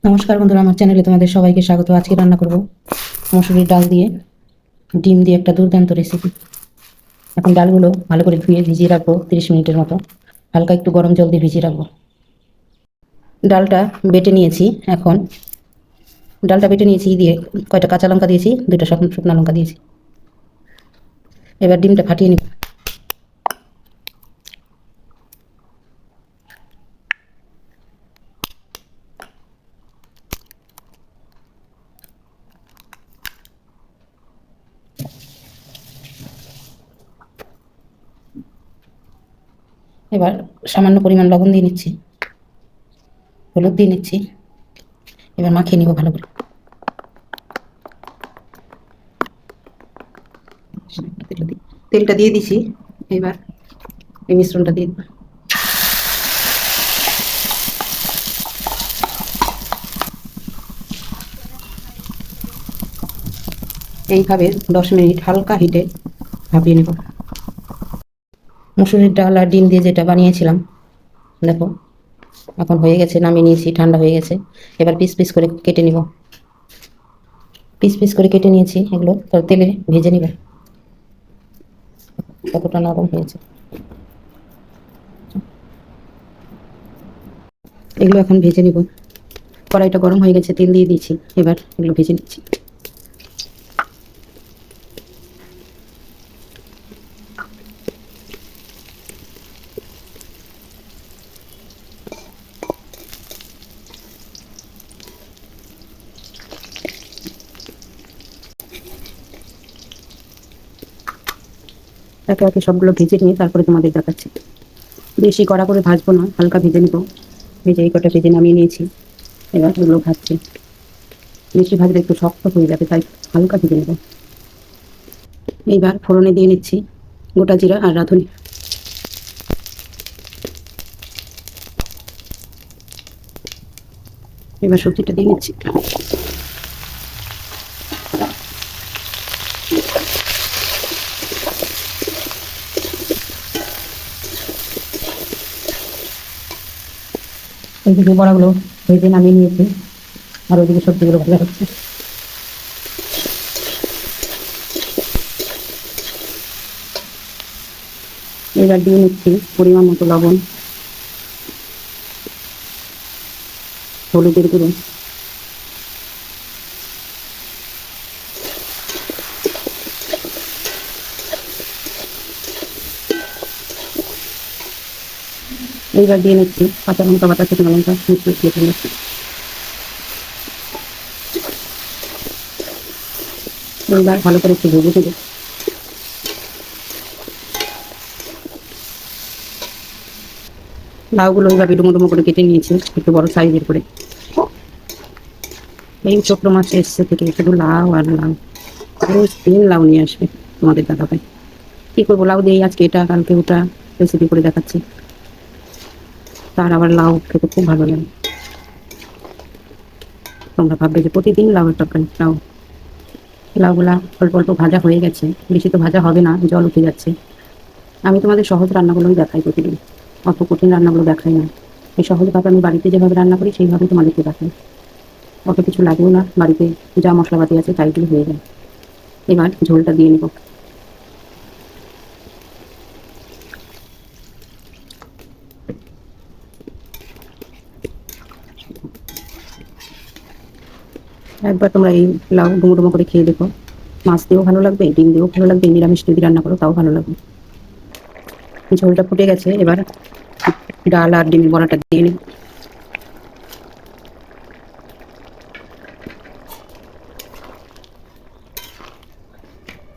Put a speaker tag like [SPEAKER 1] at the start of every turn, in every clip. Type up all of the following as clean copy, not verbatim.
[SPEAKER 1] নমস্কার বন্ধুরা, আমার চ্যানেলে তোমাদের সবাইকে স্বাগত। আজকে রান্না করব মসুরির ডাল দিয়ে ডিম দিয়ে একটা দুর্দান্ত রেসিপি। এখন ডালগুলো ভালো করে ধুয়ে ভিজিয়ে রাখবো 30 মিনিটের মতো। হালকা একটু গরম জল দিয়ে ভিজিয়ে রাখবো। ডালটা বেটে নিয়েছি। এখন ডালটা বেটে নিয়েছি দিয়ে কয়টা কাঁচা লঙ্কা দিয়েছি, 2টা শুকনো লঙ্কা দিয়েছি। এবার ডিমটা ফাটিয়ে নিব। এবার সামান্য পরিমাণ লবণ দিয়ে নিচ্ছি, হলুদ দিয়ে নিচ্ছি। এবার মাখিয়ে নিব ভালো করে। তেলটা দিয়ে দিছি। এবার এই মিশ্রণটা দিয়ে দেব। এইভাবে 10 মিনিট হালকা হিটে ভাপিয়ে নেব। মুসুরির ডাল আর ডিম দিয়ে যেটা বানিয়েছিলাম, দেখো এখন হয়ে গেছে, নামিয়ে নিয়েছি, ঠান্ডা হয়ে গেছে। এবার পিস পিস করে কেটে নিব। পিস পিস করে কেটে নিয়েছি, এগুলো তেলে ভেজে নিব। কতটা নরম হয়েছে এগুলো এখন ভেজে নিব। কড়াইটা গরম হয়ে গেছে, তেল দিয়ে দিয়েছি। এবার এগুলো ভেজে নিচ্ছি। একে একে সবগুলো ভেজে নিয়ে তারপরে তোমাদের দেখাচ্ছি। বেশি কড়া করে ভাজবো না, হালকা ভেজে নিব। ভেজে এই কটা ভেজে নামিয়ে নিয়েছি। এবার এগুলো ভাজছি। বেশি ভাজলে একটু শক্ত হয়ে যাবে, তাই হালকা ভেজে নেব। এইবার ফোড়নে দিয়ে নিচ্ছি গোটা জিরা আর রাঁধুনি। এবার সবজিটা দিয়ে নিচ্ছি। এইদিকে বড়াগুলো ভেজে নামিয়ে নিয়েছি, আর ওইদিকে সবজিগুলো ভাজা হচ্ছে। এবার দিয়ে নিচ্ছি পরিমাণ মতো লবণ, হলুদের গুঁড়ো, এইবার দিয়ে নিচ্ছি কাঁচা লঙ্কা বাটা, শুকনো লঙ্কা মিশিয়ে দিয়ে নিচ্ছি। এইবার ভালো করে একটু ভেজে দেবো। লাউগুলো এইভাবে ডুমো ডুমো করে কেটে নিয়েছি, একটু বড় সাইজের করে। এই ছোট্ট মাছ এসছে থেকে শুধু লাউ আর লাউ, রোজ দিন লাউ নিয়ে আসবে তোমাদের দাদা ভাই। কি করবো, লাউ দিয়ে আজকে এটা কালকে ওটা রেসিপি করে দেখাচ্ছি। তার আবার লাউ খেতে খুব ভালো লাগে। তোমরা ভাববে যে প্রতিদিন লাউয়ের তরকারি। লাউগুলা অল্প অল্প ভাজা হয়ে গেছে, বেশি তো ভাজা হবে না, জল উঠে যাচ্ছে। আমি তোমাদের সহজ রান্নাগুলোই দেখাই প্রতিদিন, অত কঠিন রান্নাগুলো দেখাই না। এই সহজভাবে আমি বাড়িতে যেভাবে রান্না করি সেইভাবে তোমাদেরকে দেখাই। অত কিছু লাগেও না, বাড়িতে যা মশলাপাতি আছে তাই দিয়ে হয়ে যায়। এবার ঝোলটা দিয়ে নেব। একবার তোমরা এই লাউ ডুমো ডুমো করে খেয়ে দেখো। মাছ দিয়েও ভালো লাগবে, ডিম দিয়েও ভালো লাগবে, নিরামিষ যদি রান্না করো তাও ভালো লাগবে। ঝোলটা ফুটে গেছে, এবার ডাল আর ডিমের বড়াটা দিয়ে নিই।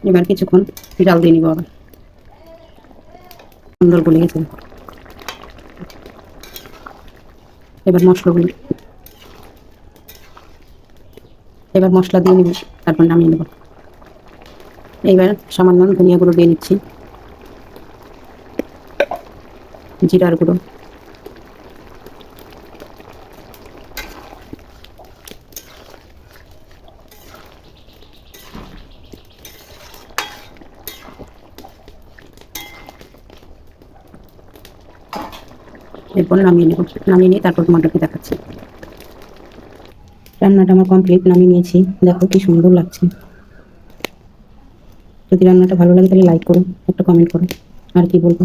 [SPEAKER 1] এবার কিছুক্ষণ জাল দিয়ে নিব। আবার সুন্দর গলে গেছে। এবার মশলা দিয়ে নিব, তারপর নামিয়ে নেব। এইবার সামান্য ধনিয়া গুঁড়ো দিয়ে নিচ্ছি, জিরার গুঁড়ো, এরপর নামিয়ে নেব। নামিয়ে নিয়ে তারপর তোমাদেরকে দেখাচ্ছি। রান্নাটা আমার কমপ্লিট, নামিয়ে নিয়েছি। দেখো কি সুন্দর লাগছে। যদি রান্নাটা ভালো লাগে তাহলে লাইক করো, একটা কমেন্ট করো। আর কি বলবো।